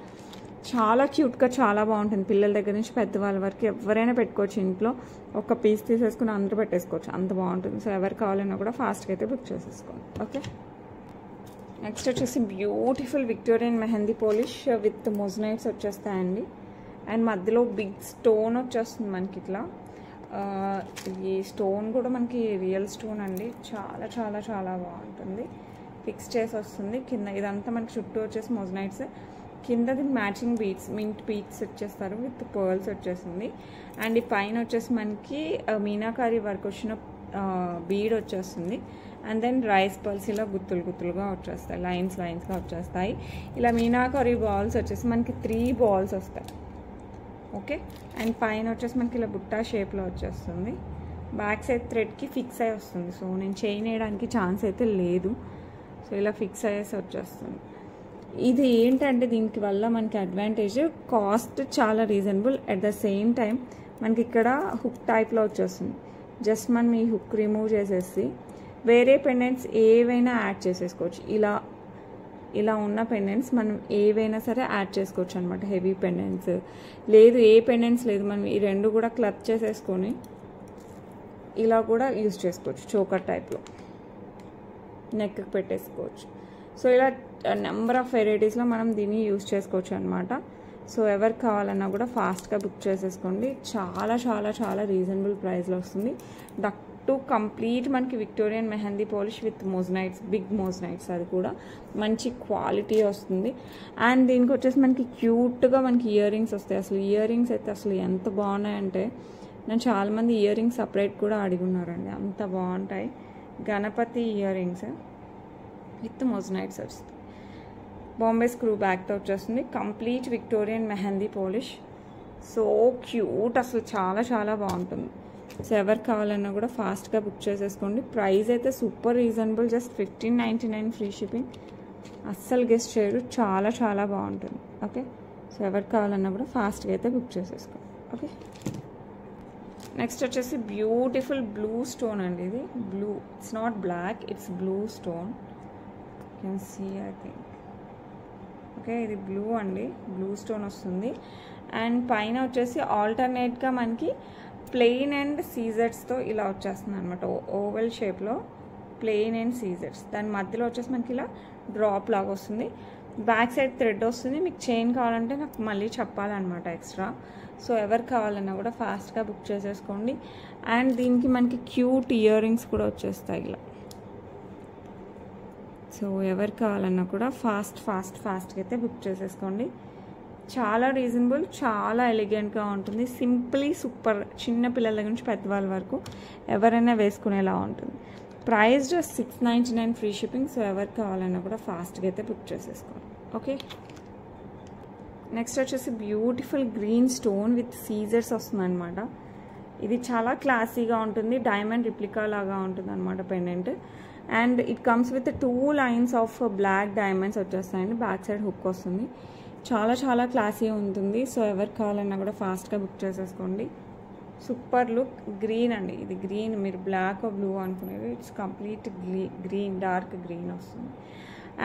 చాలా క్యూట్గా చాలా బాగుంటుంది. పిల్లల దగ్గర నుంచి పెద్దవాళ్ళ వరకు ఎవరైనా పెట్టుకోవచ్చు. ఇంట్లో ఒక పీస్ తీసేసుకుని అందరూ పెట్టేసుకోవచ్చు, అంత బాగుంటుంది. సో ఎవరు కావాలన్నా కూడా ఫాస్ట్గా అయితే బుక్ చేసేసుకోండి. ఓకే, నెక్స్ట్ వచ్చేసి beautiful Victorian mehndi polish with moissanites వచ్చేస్తాయండి. అండ్ మధ్యలో బిగ్ స్టోన్ వచ్చేస్తుంది మనకి ఇట్లా. ఈ స్టోన్ కూడా మనకి రియల్ స్టోన్ అండి. చాలా చాలా చాలా బాగుంటుంది. ఫిక్స్ చేసి వస్తుంది కింద. ఇదంతా మనకి చుట్టూ వచ్చేసి మొజనైట్స్, కింద దీనికి మ్యాచింగ్ బీడ్స్, మింట్ బీడ్స్ వచ్చేస్తారు విత్ పర్ల్స్ వచ్చేసింది. అండ్ ఈ పైన వచ్చేసి మనకి మీనాకారి వర్క్ వచ్చిన బీడ్ వచ్చేస్తుంది. అండ్ దెన్ రైస్ పర్ల్స్ ఇలా గుత్తులుగా వచ్చేస్తాయి, లైన్స్గా వచ్చేస్తాయి. ఇలా మీనాకారి బాల్స్ వచ్చేసి మనకి 3 బాల్స్ వస్తాయి. ఓకే, అండ్ పైన వచ్చేసి మనకి ఇలా బుట్టా షేప్లో వచ్చేస్తుంది. బ్యాక్ సైడ్ థ్రెడ్కి ఫిక్స్ అయ్యి వస్తుంది. సో నేను చైన్ వేయడానికి ఛాన్స్ అయితే లేదు. సో ఇలా ఫిక్స్ అయ్యేసి వచ్చేస్తుంది. ఇది ఏంటంటే దీనికి వల్ల మనకి అడ్వాంటేజ్, కాస్ట్ చాలా reasonable. At the same time మనకి ఇక్కడ హుక్ టైప్లో వచ్చేస్తుంది. జస్ట్ మనం ఈ హుక్ రిమూవ్ చేసేసి వేరే పెండెంట్స్ ఏవైనా యాడ్ చేసేసుకోవచ్చు. ఇలా ఉన్న పెండెంట్స్ మనం ఏవైనా సరే యాడ్ చేసుకోవచ్చు అనమాట. హెవీ పెండెంట్స్ లేదు, ఏ పెండెంట్స్ లేదు, మనం ఈ 2 కూడా క్లబ్ చేసేసుకొని ఇలా కూడా యూజ్ చేసుకోవచ్చు. చోకర్ టైప్లో నెక్కి పెట్టేసుకోవచ్చు. సో ఇలా నెంబర్ ఆఫ్ వెరైటీస్లో మనం దీన్ని యూజ్ చేసుకోవచ్చు అనమాట. సో ఎవరికి కావాలన్నా కూడా ఫాస్ట్గా బుక్ చేసేసుకోండి. చాలా చాలా చాలా రీజనబుల్ ప్రైస్లో వస్తుంది. టు కంప్లీట్ మనకి Victorian mehndi polish with moissanites, big moissanites, అది కూడా మంచి క్వాలిటీ వస్తుంది. అండ్ దీనికి వచ్చేసి మనకి క్యూట్గా మనకి ఇయర్ రింగ్స్ వస్తాయి. అసలు ఇయర్ రింగ్స్ అయితే అసలు ఎంత బాగున్నాయంటే, నేను చాలామంది ఇయర్ రింగ్స్ సపరేట్ కూడా అడిగి ఉన్నారండి, అంత బాగుంటాయి. Ganapati earrings with moissanites వస్తుంది. బాంబే స్క్రూ బ్యాక్తో వచ్చేస్తుంది. Complete Victorian mehndi polish. So cute, అసలు చాలా చాలా బాగుంటుంది. సో ఎవరికి కావాలన్నా కూడా ఫాస్ట్గా బుక్ చేసేసుకోండి. ప్రైస్ అయితే super reasonable. Just 1599 free shipping. అస్సలు గెస్ట్ చేయరు, చాలా చాలా బాగుంటుంది. ఓకే, సో ఎవరికి కావాలన్నా కూడా ఫాస్ట్గా అయితే బుక్ చేసేసుకోండి. ఓకే, నెక్స్ట్ వచ్చేసి బ్యూటిఫుల్ బ్లూ స్టోన్ అండి. ఇది blue, it's not black, it's blue stone. You can see I think. Okay, ఇది బ్లూ అండి, బ్లూ స్టోన్ వస్తుంది. అండ్ పైన వచ్చేసి ఆల్టర్నేట్గా మనకి ప్లెయిన్ అండ్ సీజర్స్తో ఇలా వచ్చేస్తుంది అనమాట. ఓవెల్ షేప్లో ప్లెయిన్ అండ్ సీజర్స్. దాని మధ్యలో వచ్చేసి మనకి ఇలా డ్రాప్ లాగా వస్తుంది. బ్యాక్ సైడ్ థ్రెడ్ వస్తుంది. మీకు చైన్ కావాలంటే నాకు మళ్ళీ చెప్పాలన్నమాట ఎక్స్ట్రా. సో ఎవరు కావాలన్నా కూడా ఫాస్ట్గా బుక్ చేసేసుకోండి. అండ్ దీనికి మనకి క్యూట్ ఇయర్ రింగ్స్ కూడా వచ్చేస్తాయి ఇలా. సో ఎవరు కావాలన్నా కూడా ఫాస్ట్గా అయితే బుక్ చేసేసుకోండి. చాలా రీజనబుల్, చాలా ఎలిగెంట్గా ఉంటుంది. Simply super. చిన్న పిల్లల దగ్గర నుంచి పెద్దవాళ్ళ వరకు ఎవరైనా వేసుకునేలా ఉంటుంది. Price just 699 free shipping. So ఎవరు కావాలన్నా కూడా ఫాస్ట్గా అయితే బుక్ చేసేసుకోండి. ఓకే, నెక్స్ట్ వచ్చేసి బ్యూటిఫుల్ గ్రీన్ స్టోన్ విత్ సీజర్స్ వస్తుంది అనమాట. ఇది చాలా క్లాసీగా ఉంటుంది. డైమండ్ రిప్లికా లాగా ఉంటుంది అనమాట pendant. And it comes with 2 lines of black diamonds వచ్చేస్తాయండి. బ్యాక్ సైడ్ హుక్ వస్తుంది. చాలా క్లాసీ ఉంటుంది. సో ఎవరు కావాలన్నా కూడా ఫాస్ట్గా బుక్ చేసేసుకోండి. Super look. గ్రీన్ అండి, ఇది గ్రీన్. మీరు బ్లాక్ బ్లూ అనుకునేది, it's complete green, dark green వస్తుంది.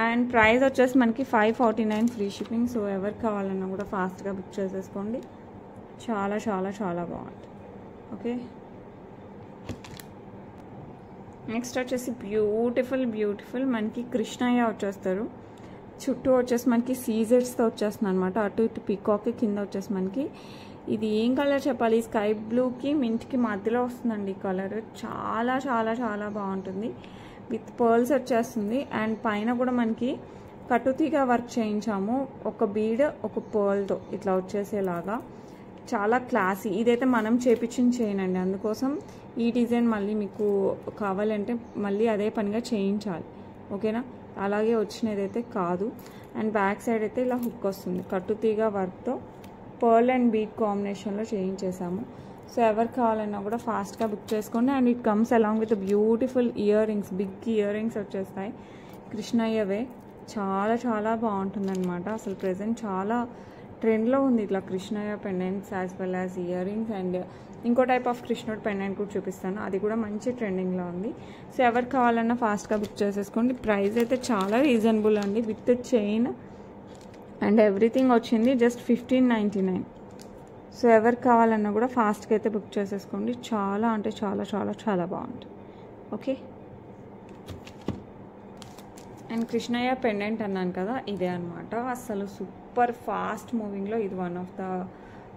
అండ్ ప్రైస్ వచ్చేసి మనకి 549 ఫ్రీ షిప్పింగ్. సో ఎవరు కావాలన్నా కూడా ఫాస్ట్గా బుక్ చేసేసుకోండి. చాలా బాగుంటుంది. ఓకే, నెక్స్ట్ వచ్చేసి బ్యూటిఫుల్ మనకి కృష్ణయ్య వచ్చేస్తారు. చుట్టూ వచ్చేసి మనకి సీజర్స్తో వచ్చేస్తుంది అనమాట. అటు ఇటు పీకాక్, కింద వచ్చేసి మనకి ఇది ఏం కలర్ చెప్పాలి, స్కై బ్లూకి మింట్కి మధ్యలో వస్తుందండి ఈ కలర్. చాలా బాగుంటుంది. విత్ పర్ల్స్ వచ్చేస్తుంది. అండ్ పైన కూడా మనకి కటుతీగా వర్క్ చేయించాము. ఒక బీడ్ ఒక పర్ల్తో ఇట్లా వచ్చేసేలాగా. చాలా క్లాసీ. ఇదైతే మనం చేపించిన చైన్ అండి, అందుకోసం ఈ డిజైన్ మళ్ళీ మీకు కావాలంటే మళ్ళీ అదే పనిగా చేయించాలి. ఓకేనా, అలాగే వచ్చినదైతే కాదు. అండ్ బ్యాక్ సైడ్ అయితే ఇలా హుక్ వస్తుంది. కట్టుతీగా వర్క్తో పర్ల్ అండ్ బీట్ కాంబినేషన్లో చేయించేసాము. సో ఎవరు కావాలన్నా కూడా ఫాస్ట్గా బుక్ చేసుకోండి. And it comes along with beautiful earrings. Big earrings వచ్చేస్తాయి కృష్ణయ్యవే. చాలా బాగుంటుంది అనమాట. అసలు ప్రెజెంట్ చాలా ట్రెండ్లో ఉంది ఇట్లా Krishnayya pendants as well as earrings. అండ్ ఇంకో టైప్ ఆఫ్ కృష్ణుడు పెండెంట్ కూడా చూపిస్తాను, అది కూడా మంచి ట్రెండింగ్లో ఉంది. సో ఎవరు కావాలన్నా ఫాస్ట్గా బుక్ చేసేసుకోండి. ప్రైస్ అయితే చాలా రీజనబుల్ అండి. విత్ చైన్ అండ్ ఎవ్రీథింగ్ వచ్చింది జస్ట్ 1599. సో ఎవరు కావాలన్నా కూడా ఫాస్ట్గా అయితే బుక్ చేసేసుకోండి. చాలా అంటే చాలా బాగుంటుంది. ఓకే, అండ్ కృష్ణయ్య పెండెంట్ అన్నాను కదా, ఇదే అనమాట. అసలు సూపర్ ఫాస్ట్ మూవింగ్లో ఇది వన్ ఆఫ్ ద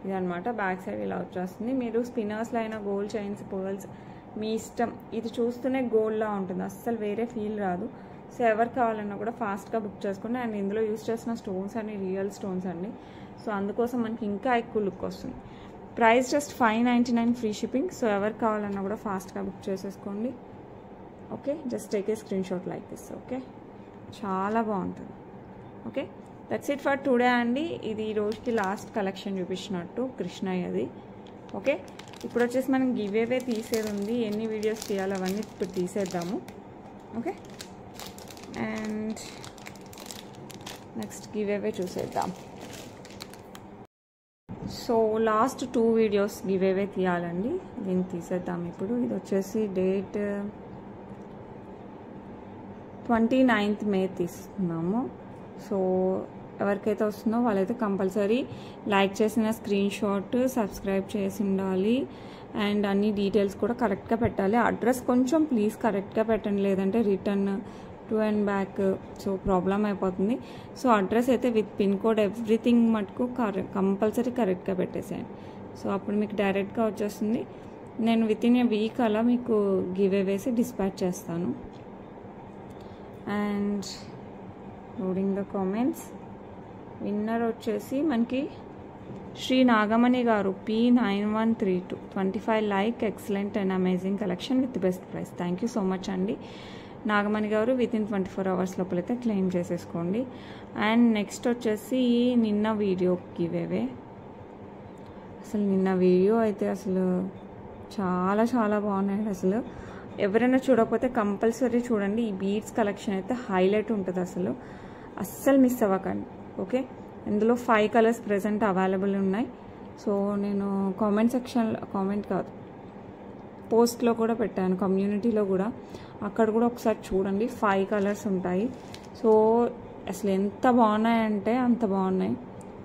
ఇదనమాట. బ్యాక్ సైడ్ ఇలా వచ్చేస్తుంది. మీరు స్పిన్నర్స్లో అయినా గోల్డ్ చైన్స్, పర్ల్స్ మీ ఇష్టం. ఇది చూస్తూనే గోల్డ్లా ఉంటుంది, అస్సలు వేరే ఫీల్ రాదు. సో ఎవరు కావాలన్నా కూడా ఫాస్ట్గా బుక్ చేసుకోండి. అండ్ ఇందులో యూస్ చేసిన స్టోన్స్ అన్ని రియల్ స్టోన్స్ అండి. సో అందుకోసం మనకి ఇంకా ఎక్కువ లుక్ వస్తుంది. Price just 599 free shipping. So ఎవరు కావాలన్నా కూడా ఫాస్ట్గా బుక్ చేసేసుకోండి. Okay, just take a screen shot like this. Okay, చాలా బాగుంటుంది. Okay, that's it for today అండి. ఇది ఈ రోజుకి లాస్ట్ కలెక్షన్ చూపించినట్టు కృష్ణయ్యది. ఓకే, ఇప్పుడు వచ్చేసి మనం గివ్ అవే తీసేది ఉంది. ఎన్ని వీడియోస్ తీయాలి అవన్నీ ఇప్పుడు తీసేద్దాము. Okay, and next giveaway చూసేద్దాం. So last 2 videos giveaway తీయాలండి, దీన్ని తీసేద్దాం ఇప్పుడు. ఇది వచ్చేసి డేట్ 29th మే తీస్తున్నాము. సో ఎవరికైతే వస్తుందో వాళ్ళైతే కంపల్సరీ లైక్ చేసిన స్క్రీన్ షాట్, సబ్స్క్రైబ్ చేసి ఉండాలి. అండ్ అన్ని డీటెయిల్స్ కూడా కరెక్ట్గా పెట్టాలి. అడ్రస్ కొంచెం ప్లీజ్ కరెక్ట్గా పెట్టండి, లేదంటే return to and back so problem అయిపోతుంది. సో అడ్రస్ అయితే విత్ పిన్ కోడ్ ఎవ్రీథింగ్ మటుకు కంపల్సరీ కరెక్ట్గా పెట్టేసేయండి. సో అప్పుడు మీకు డైరెక్ట్గా వచ్చేస్తుంది. నేను విత్ ఇన్ ఏ వీక్ అలా మీకు గివ్ అవేసి డిస్పాచ్ చేస్తాను. And loading the comments. Winner వచ్చేసి మనకి శ్రీ నాగమణి గారు P9132 25 like excellent and amazing collection with best price. Thank you so much అండి నాగమణి గారు. విత్ ఇన్ 24 అవర్స్ లోపలైతే క్లెయిమ్ చేసేసుకోండి. అండ్ నెక్స్ట్ వచ్చేసి నిన్న వీడియో గివ్ అవే. అసలు నిన్న వీడియో అయితే అసలు చాలా బాగున్నాయి. అసలు ఎవరైనా చూడకపోతే కంపల్సరీ చూడండి. ఈ బీడ్స్ కలెక్షన్ అయితే హైలైట్ ఉంటుంది, అస్సలు మిస్ అవ్వకండి. ఓకే, ఇందులో 5 కలర్స్ ప్రెజెంట్ అవైలబుల్ ఉన్నాయి. సో నేను కామెంట్ సెక్షన్లో, కామెంట్ కాదు పోస్ట్లో కూడా పెట్టాను, కమ్యూనిటీలో కూడా, అక్కడ కూడా ఒకసారి చూడండి. 5 కలర్స్ ఉంటాయి. సో అసలు ఎంత బాగున్నాయంటే అంత బాగున్నాయి,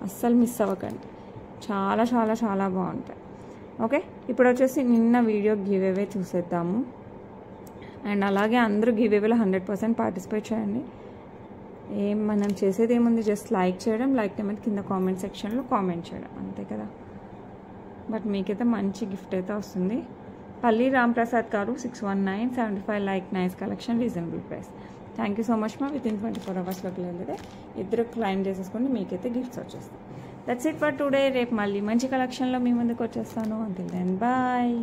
అస్సలు మిస్ అవ్వకండి. చాలా బాగుంటాయి. ఓకే, ఇప్పుడు వచ్చేసి నిన్న వీడియో గివ్ అవే చూసేద్దాము. అండ్ అలాగే అందరూ గివ్ అవేలో 100% పార్టిసిపేట్ చేయండి. మనం చేసేది ఏముంది, జస్ట్ లైక్ చేయడం, లైక్ నెంబర్ కింద కామెంట్ సెక్షన్లో కామెంట్ చేయడం, అంతే కదా. బట్ మీకైతే మంచి గిఫ్ట్ అయితే వస్తుంది. పల్లి రాంప్రసాద్ గారు 61975 like nice collection reasonable price. Thank you so much మా. విత్ ఇన్ 24 అవర్స్లోకి వెళ్ళేదే ఇద్దరు క్లైమ్ చేసేసుకొని మీకైతే గిఫ్ట్స్ వచ్చేస్తాయి. That's it for today. రేపు మళ్ళీ మంచి కలెక్షన్లో మీ ముందుకు వచ్చేస్తాను. Until then bye.